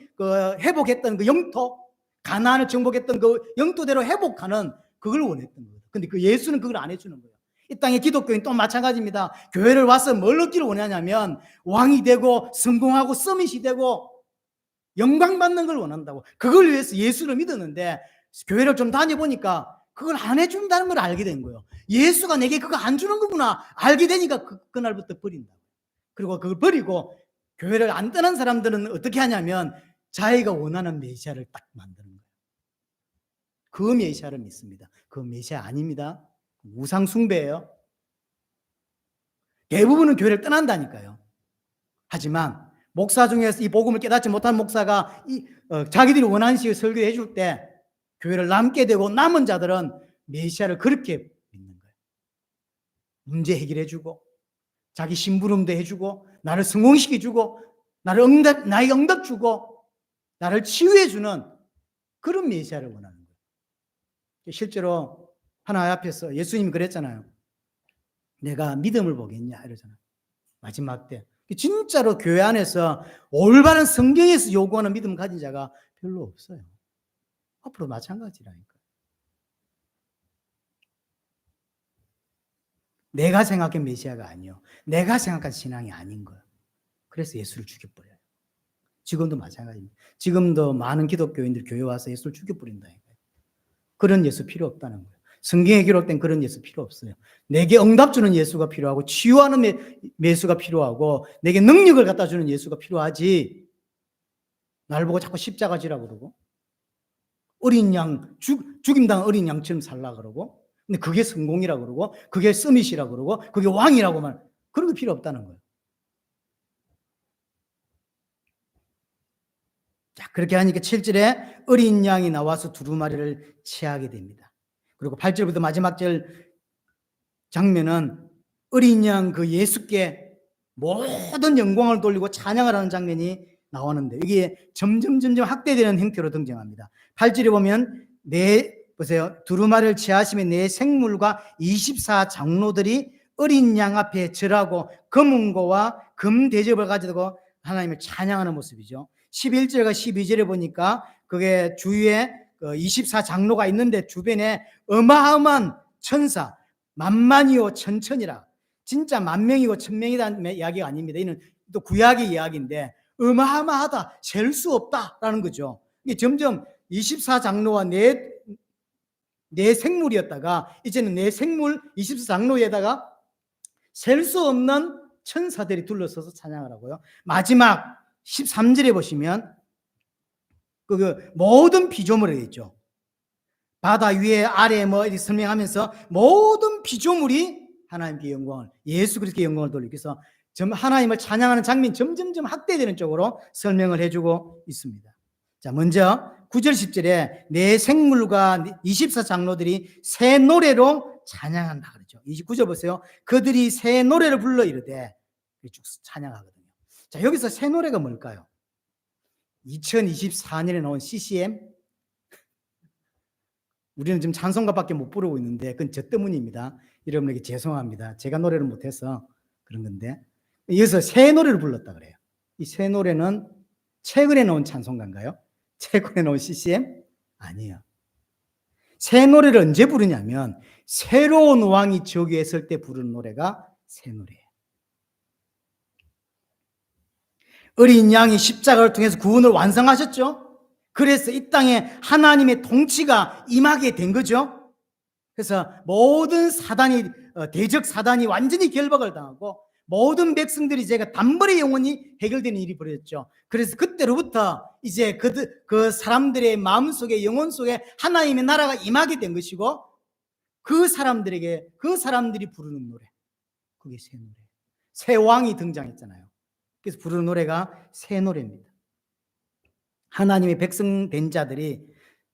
회복했던 그 영토, 가나안을 정복했던 그 영토대로 회복하는 그걸 원했던 거예요. 근데 그 예수는 그걸 안 해주는 거예요. 이 땅의 기독교인 또 마찬가지입니다. 교회를 와서 뭘 얻기를 원하냐면 왕이 되고 성공하고 서밋이 되고 영광 받는 걸 원한다고. 그걸 위해서 예수를 믿었는데 교회를 좀 다녀보니까 그걸 안 해준다는 걸 알게 된 거예요. 예수가 내게 그거 안 주는 거구나 알게 되니까 그날부터 버린다. 그리고 그걸 버리고 교회를 안 떠난 사람들은 어떻게 하냐면 자기가 원하는 메시아를 딱 만드는 거예요. 그 메시아를 믿습니다. 그 메시아 아닙니다. 우상 숭배예요. 대부분은 교회를 떠난다니까요. 하지만 목사 중에서 이 복음을 깨닫지 못한 목사가 자기들이 원하는 식으로 설교해 줄 때 교회를 남게 되고 남은 자들은 메시아를 그렇게 믿는 거예요. 문제 해결해 주고 자기 심부름도 해주고 나를 성공시켜주고 나에게 응답 주고 나를 치유해 주는 그런 메시아를 원하는 거예요. 실제로 하나님 앞에서 예수님이 그랬잖아요. 내가 믿음을 보겠냐 이러잖아요. 마지막 때. 진짜로 교회 안에서 올바른 성경에서 요구하는 믿음 가진 자가 별로 없어요. 앞으로 마찬가지라니까. 내가 생각한 메시아가 아니요. 내가 생각한 신앙이 아닌 거예요. 그래서 예수를 죽여버려요. 지금도 마찬가지입니다. 지금도 많은 기독교인들이 교회 와서 예수를 죽여버린다니까요. 그런 예수 필요 없다는 거예요. 성경에 기록된 그런 예수 필요 없어요. 내게 응답 주는 예수가 필요하고 치유하는 예수가 필요하고 내게 능력을 갖다 주는 예수가 필요하지. 날 보고 자꾸 십자가 지라고 그러고 어린 양 죽임당 어린 양처럼 살라 그러고 근데 그게 성공이라고 그러고 그게 서밋이라고 그러고 그게 왕이라고만 그런 거 필요 없다는 거예요. 자, 그렇게 하니까 7절에 어린 양이 나와서 두루마리를 취하게 됩니다. 그리고 8절부터 마지막 절 장면은 어린 양 그 예수께 모든 영광을 돌리고 찬양을 하는 장면이 나오는데 이게 점점 확대되는 형태로 등장합니다. 8절에 보면 보세요. 두루마리를 취하시며 내 생물과 24 장로들이 어린 양 앞에 절하고 금은고와 금대접을 가지고 하나님을 찬양하는 모습이죠. 11절과 12절에 보니까 그게 주위에 24 장로가 있는데 주변에 어마어마한 천사 만만이요 천천이라 진짜 만명이고 천명이라는 이야기가 아닙니다. 이는 또 구약의 이야기인데 어마어마하다 셀 수 없다라는 거죠. 이게 점점 24 장로와 내 생물이었다가 이제는 내 생물 24 장로에다가 셀 수 없는 천사들이 둘러서서 찬양을 하고요. 마지막 13절에 보시면 그 모든 피조물이 있죠. 바다 위에 아래 뭐 이렇게 설명하면서 모든 피조물이 하나님께 영광을 예수 그리스도께 영광을 돌리기 위해서 하나님을 찬양하는 장면이 점점 확대되는 쪽으로 설명을 해주고 있습니다. 자, 먼저 9절 10절에 내 생물과 24 장로들이 새 노래로 찬양한다 그러죠. 29절 보세요. 그들이 새 노래를 불러 이르되 쭉 찬양하거든요. 자, 여기서 새 노래가 뭘까요? 2024년에 나온 CCM 우리는 지금 찬송가밖에 못 부르고 있는데 그건 저 때문입니다. 여러분에게 죄송합니다. 제가 노래를 못해서 그런 건데 여기서 새 노래를 불렀다 그래요. 이 새 노래는 최근에 나온 찬송가인가요? 최근에 나온 CCM? 아니에요. 새 노래를 언제 부르냐면 새로운 왕이 저기에 있을 때 부르는 노래가 새 노래예요. 어린 양이 십자가를 통해서 구원을 완성하셨죠. 그래서 이 땅에 하나님의 통치가 임하게 된 거죠. 그래서 모든 사단이 대적 사단이 완전히 결박을 당하고 모든 백성들이 제가 단번에 영원히 해결되는 일이 벌어졌죠. 그래서 그때로부터 이제 그 사람들의 마음속에 영혼 속에 하나님의 나라가 임하게 된 것이고 그 사람들이 부르는 노래, 그게 새 노래. 새 왕이 등장했잖아요. 그래서 부르는 노래가 새 노래입니다. 하나님의 백성 된 자들이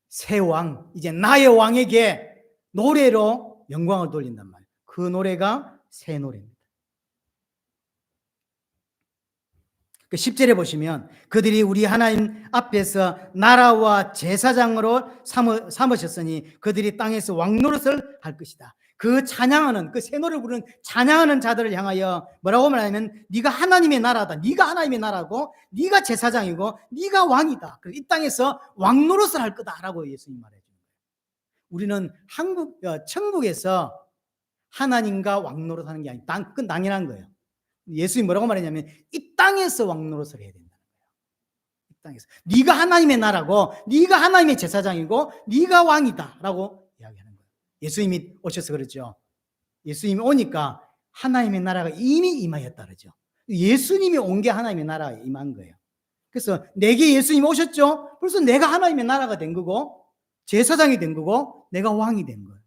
새 왕, 이제 나의 왕에게 노래로 영광을 돌린단 말이에요. 그 노래가 새 노래입니다. 10절에 보시면 그들이 우리 하나님 앞에서 나라와 제사장으로 삼으셨으니 그들이 땅에서 왕노릇을 할 것이다. 그 찬양하는, 그 새 노래를 부르는 찬양하는 자들을 향하여 뭐라고 말하냐면 네가 하나님의 나라다. 네가 하나님의 나라고 네가 제사장이고 네가 왕이다. 이 땅에서 왕노릇을 할 거다라고 예수님 말해요. 우리는 천국에서 하나님과 왕노릇 하는 게 아니라 그건 당연한 거예요. 예수님이 뭐라고 말했냐면 이 땅에서 왕노릇을 해야 된다는 거예요. 이 땅에서 네가 하나님의 나라고 네가 하나님의 제사장이고 네가 왕이다라고 이야기하는 거예요. 예수님이 오셔서 그러죠. 예수님이 오니까 하나님의 나라가 이미 임하였다 그러죠. 예수님이 온 게 하나님의 나라가 임한 거예요. 그래서 내게 예수님이 오셨죠. 벌써 내가 하나님의 나라가 된 거고 제사장이 된 거고 내가 왕이 된 거예요.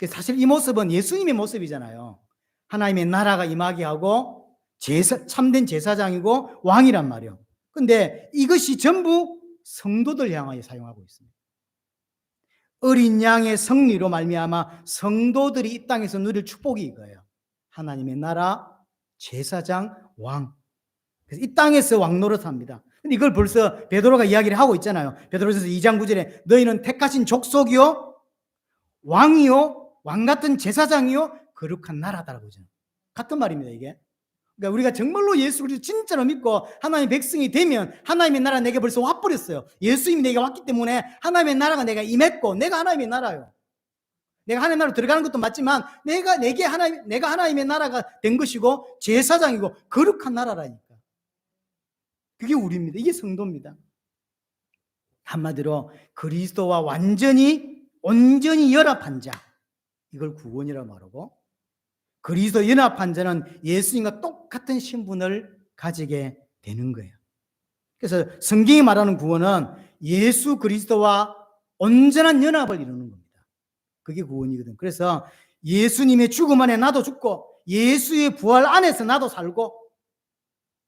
사실 이 모습은 예수님의 모습이잖아요. 하나님의 나라가 임하게 하고 참된 제사장이고 왕이란 말이에요. 그런데 이것이 전부 성도들 향하여 사용하고 있습니다. 어린 양의 승리로 말미암아 성도들이 이 땅에서 누릴 축복이 이거예요. 하나님의 나라, 제사장, 왕. 그래서 이 땅에서 왕노릇합니다. 근데 이걸 벌써 베드로가 이야기를 하고 있잖아요. 베드로전서 2장 9절에 너희는 택하신 족속이요 왕이요 왕 같은 제사장이요 거룩한 나라다라고 하잖아요. 같은 말입니다, 이게. 그러니까 우리가 정말로 예수 그리스도 진짜로 믿고 하나님의 백성이 되면 하나님의 나라 내게 벌써 와버렸어요. 예수님이 내게 왔기 때문에 하나님의 나라가 내가 임했고 내가 하나님의 나라예요. 내가 하나님의 나라로 들어가는 것도 맞지만 내가 하나님의 나라가 된 것이고 제사장이고 거룩한 나라라니까. 그게 우리입니다. 이게 성도입니다. 한마디로 그리스도와 온전히 연합한 자, 이걸 구원이라고 말하고 그리스도 연합한 자는 예수님과 똑같은 신분을 가지게 되는 거예요. 그래서 성경이 말하는 구원은 예수 그리스도와 온전한 연합을 이루는 겁니다. 그게 구원이거든. 그래서 예수님의 죽음 안에 나도 죽고 예수의 부활 안에서 나도 살고,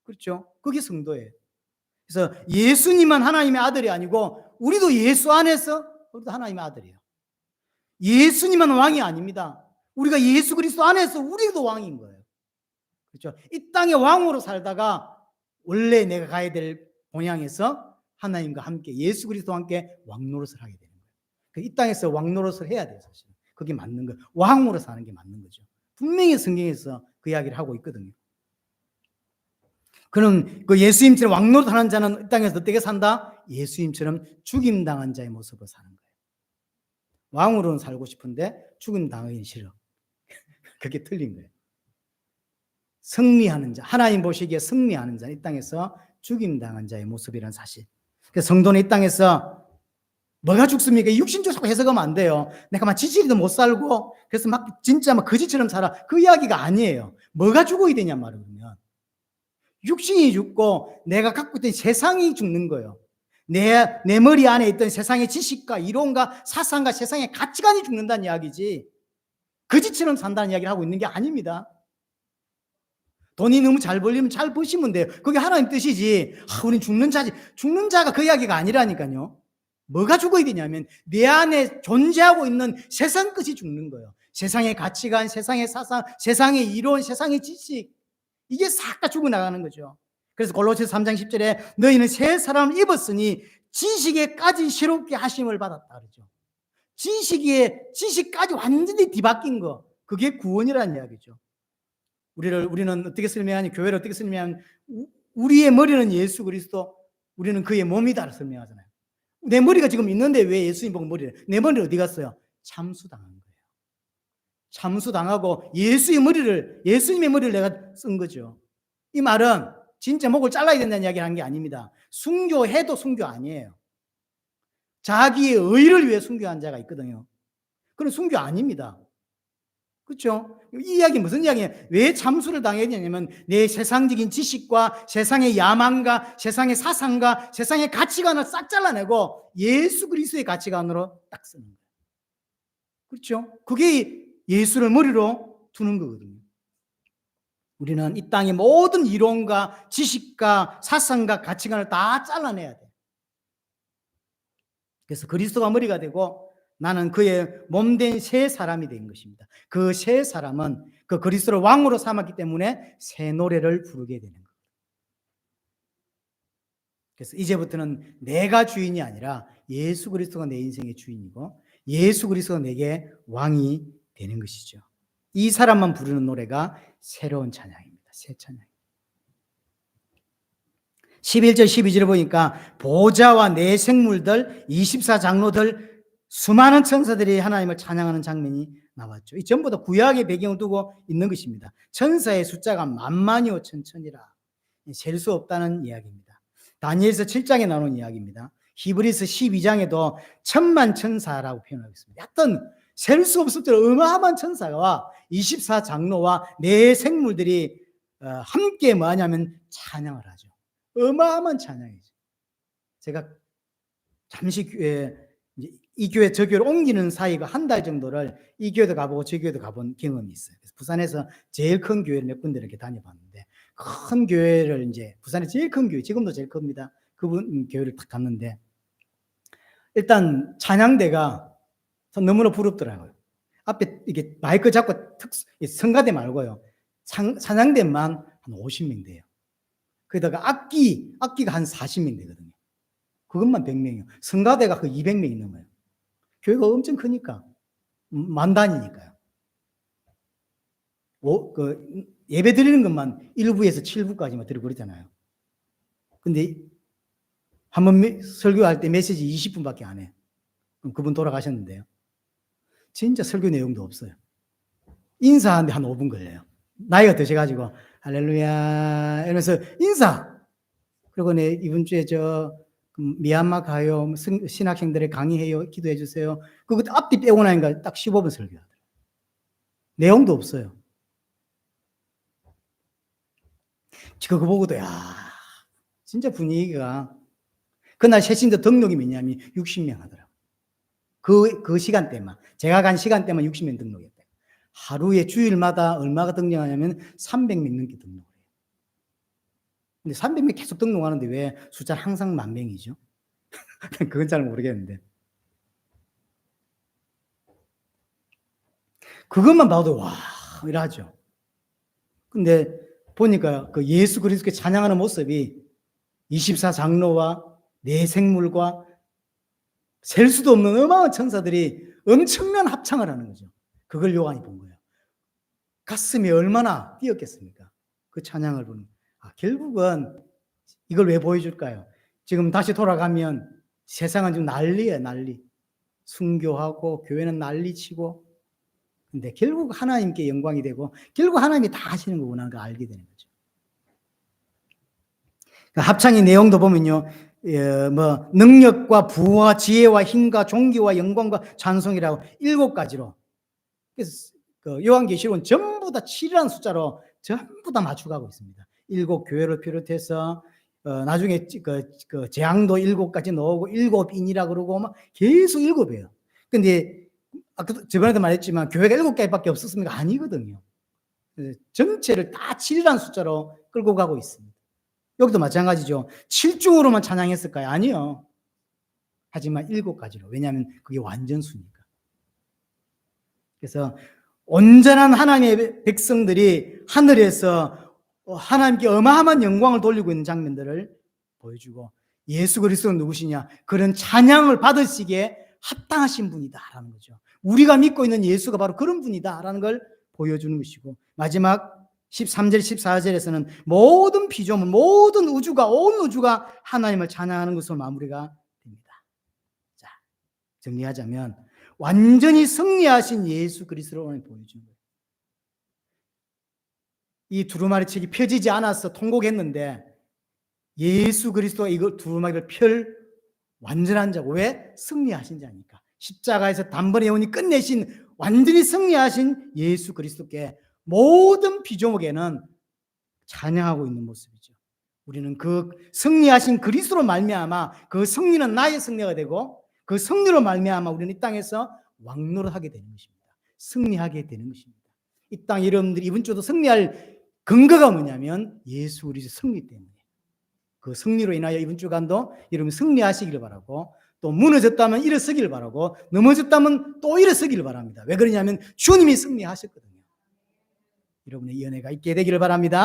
그렇죠? 그게 성도예요. 그래서 예수님은 하나님의 아들이 아니고 우리도 예수 안에서 우리도 하나님의 아들이에요. 예수님은 왕이 아닙니다. 우리가 예수 그리스도 안에서 우리도 왕인 거예요. 그렇죠? 이 땅에 왕으로 살다가 원래 내가 가야 될 본향에서 하나님과 함께 예수 그리스도와 함께 왕노릇을 하게 되는 거예요. 이 땅에서 왕노릇을 해야 돼요, 사실. 그게 맞는 거예요. 왕으로 사는 게 맞는 거죠. 분명히 성경에서 그 이야기를 하고 있거든요. 그럼 그 예수님처럼 왕노릇 하는 자는 이 땅에서 어떻게 산다? 예수님처럼 죽임당한 자의 모습으로 사는 거예요. 왕으로는 살고 싶은데 죽임당하기 싫어. 그게 틀린 거예요. 승리하는 자, 하나님 보시기에 승리하는 자, 이 땅에서 죽임당한 자의 모습이라는 사실. 그래서 성도는 이 땅에서 뭐가 죽습니까? 육신적으로 해석하면 안 돼요. 내가 막 지지리도 못 살고 그래서 막 진짜 막 거지처럼 살아. 그 이야기가 아니에요. 뭐가 죽어야 되냐 말이면 육신이 죽고 내가 갖고 있던 세상이 죽는 거예요. 내 머리 안에 있던 세상의 지식과 이론과 사상과 세상의 가치관이 죽는다는 이야기지 거지처럼 산다는 이야기를 하고 있는 게 아닙니다. 돈이 너무 잘 벌리면 잘 버시면 돼요. 그게 하나님 뜻이지. 우린 죽는 자지. 죽는 자가 그 이야기가 아니라니까요. 뭐가 죽어야 되냐면 내 안에 존재하고 있는 세상 것이 죽는 거예요. 세상의 가치관, 세상의 사상, 세상의 이론, 세상의 지식, 이게 싹 다 죽어나가는 거죠. 그래서 골로새서 3장 10절에 너희는 새 사람을 입었으니 지식에까지 새롭게 하심을 받았다 그러죠. 지식까지 완전히 뒤바뀐 거, 그게 구원이라는 이야기죠. 우리는 어떻게 설명하니, 교회를 어떻게 설명하면 우리의 머리는 예수 그리스도, 우리는 그의 몸이다 설명하잖아요. 내 머리가 지금 있는데 왜 예수님 보고 머리를, 내 머리 어디 갔어요? 참수당한 거예요. 참수당하고 예수님의 머리를 내가 쓴 거죠. 이 말은 진짜 목을 잘라야 된다는 이야기를 하는 게 아닙니다. 순교해도 순교 아니에요. 자기의 의를 위해 순교한 자가 있거든요. 그건 순교 아닙니다. 그렇죠? 이 이야기 무슨 이야기예요? 왜 참수를 당해야 되냐면 내 세상적인 지식과 세상의 야망과 세상의 사상과 세상의 가치관을 싹 잘라내고 예수 그리스도의 가치관으로 딱 쓰는 거예요. 그렇죠? 그게 예수를 머리로 두는 거거든요. 우리는 이 땅의 모든 이론과 지식과 사상과 가치관을 다 잘라내야 돼요. 그래서 그리스도가 머리가 되고 나는 그의 몸된 새 사람이 된 것입니다. 그 새 사람은 그 그리스도를 왕으로 삼았기 때문에 새 노래를 부르게 되는 거예요. 그래서 이제부터는 내가 주인이 아니라 예수 그리스도가 내 인생의 주인이고 예수 그리스도가 내게 왕이 되는 것이죠. 이 사람만 부르는 노래가 새로운 찬양입니다. 새 찬양. 11절 12절을 보니까 보좌와 내 생물들 24장로들 수많은 천사들이 하나님을 찬양하는 장면이 나왔죠. 이 전부 다 구약의 배경을 두고 있는 것입니다. 천사의 숫자가 만만이요 천천이라 셀 수 없다는 이야기입니다. 다니엘서 7장에 나오는 이야기입니다. 히브리서 12장에도 천만 천사라고 표현하고 있습니다. 하여튼 셀 수 없을 정도로 어마어마한 천사와 24장로와 내 생물들이 함께 뭐하냐면 찬양을 하죠. 어마어마한 찬양이죠. 제가 잠시 이 교회 저 교회를 옮기는 사이가 한 달 정도를 이 교회도 가보고 저 교회도 가본 경험이 있어요. 그래서 부산에서 제일 큰 교회를 몇 군데 이렇게 다녀봤는데 큰 교회를 이제 부산의 제일 큰 교회, 지금도 제일 큽니다. 그분 교회를 딱 갔는데 일단 찬양대가 너무나 부럽더라고요. 앞에 이게 마이크 잡고 성가대 말고요. 찬양대만 한 50명 돼요. 거기다가 악기가 한 40명 되거든요. 그것만 100명이요. 성가대가 그 200명이 넘어요. 교회가 엄청 크니까 만 단위니까요. 예배 드리는 것만 1부에서 7부까지만 드리고 그러잖아요. 근데 한번 설교할 때 메시지 20분밖에 안 해요. 그럼 그분 돌아가셨는데요. 진짜 설교 내용도 없어요. 인사하는데 한 5분 걸려요. 나이가 드셔가지고 할렐루야 이러면서 인사. 그리고 네 이번 주에 미얀마 가요. 신학생들의 강의해요. 기도해 주세요. 그거 앞뒤 빼고 나니까 딱 15분 설교하더라고요. 내용도 없어요. 그거 보고도 진짜 분위기가 그날 새신자 등록이 몇냐면 60명 하더라고요. 그 시간대만 제가 간 시간대만 60명 등록했대요. 하루에 주일마다 얼마가 등록하냐면 300명 넘게 등록을 해요. 근데 300명 계속 등록하는데 왜 숫자는 항상 10,000명이죠? 그건 잘 모르겠는데. 그것만 봐도 와 이러죠. 근데 보니까 그 예수 그리스도께 찬양하는 모습이 24장로와 내 생물과 셀 수도 없는 어마어마한 천사들이 엄청난 합창을 하는 거죠. 그걸 요한이 본 거예요. 가슴이 얼마나 뛰었겠습니까? 그 찬양을 보는. 결국은 이걸 왜 보여줄까요? 지금 다시 돌아가면 세상은 지금 난리예요, 난리. 순교하고 교회는 난리치고. 근데 결국 하나님께 영광이 되고 결국 하나님이 다 하시는 거구나 그 알게 되는 거죠. 그 합창의 내용도 보면요. 능력과 부와 지혜와 힘과 존귀와 영광과 찬송이라고 7가지로. 그래서 그 요한계시록은 전부 다 7이라는 숫자로 전부 다 맞춰가고 있습니다. 7 교회를 비롯해서 나중에 그 재앙도 7까지 나오고 7인이라 그러고 막 계속 7이에요. 근데 저번에도 말했지만 교회가 7개밖에 없었습니까? 아니거든요. 전체를 다 7이라는 숫자로 끌고 가고 있습니다. 여기도 마찬가지죠. 7중으로만 찬양했을까요? 아니요. 하지만 7가지로. 왜냐하면 그게 완전수니까. 그래서 온전한 하나님의 백성들이 하늘에서 하나님께 어마어마한 영광을 돌리고 있는 장면들을 보여주고 예수 그리스도는 누구시냐? 그런 찬양을 받으시기에 합당하신 분이다라는 거죠. 우리가 믿고 있는 예수가 바로 그런 분이다라는 걸 보여주는 것이고 마지막 13절 14절에서는 모든 피조물 모든 우주가 온 우주가 하나님을 찬양하는 것으로 마무리가 됩니다. 정리하자면 완전히 승리하신 예수 그리스도를 오늘 보여준 거예요. 이 두루마리 책이 펴지지 않아서 통곡했는데 예수 그리스도가 이거 두루마리를 펼 완전한 자고, 왜? 승리하신 자니까. 십자가에서 단번에 영원히 끝내신 완전히 승리하신 예수 그리스도께 모든 피조목에는 찬양하고 있는 모습이죠. 우리는 그 승리하신 그리스도로 말미암아 그 승리는 나의 승리가 되고 그 승리로 말미암아 우리는 이 땅에서 왕노릇하게 되는 것입니다. 승리하게 되는 것입니다. 이 땅 여러분들이 이번 주도 승리할 근거가 뭐냐면 예수 그리스도 승리 때문에, 그 승리로 인하여 이번 주간도 여러분 승리하시기를 바라고, 또 무너졌다면 일어서기를 바라고, 넘어졌다면 또 일어서기를 바랍니다. 왜 그러냐면 주님이 승리하셨거든요. 여러분의 이 은혜가 있게 되기를 바랍니다.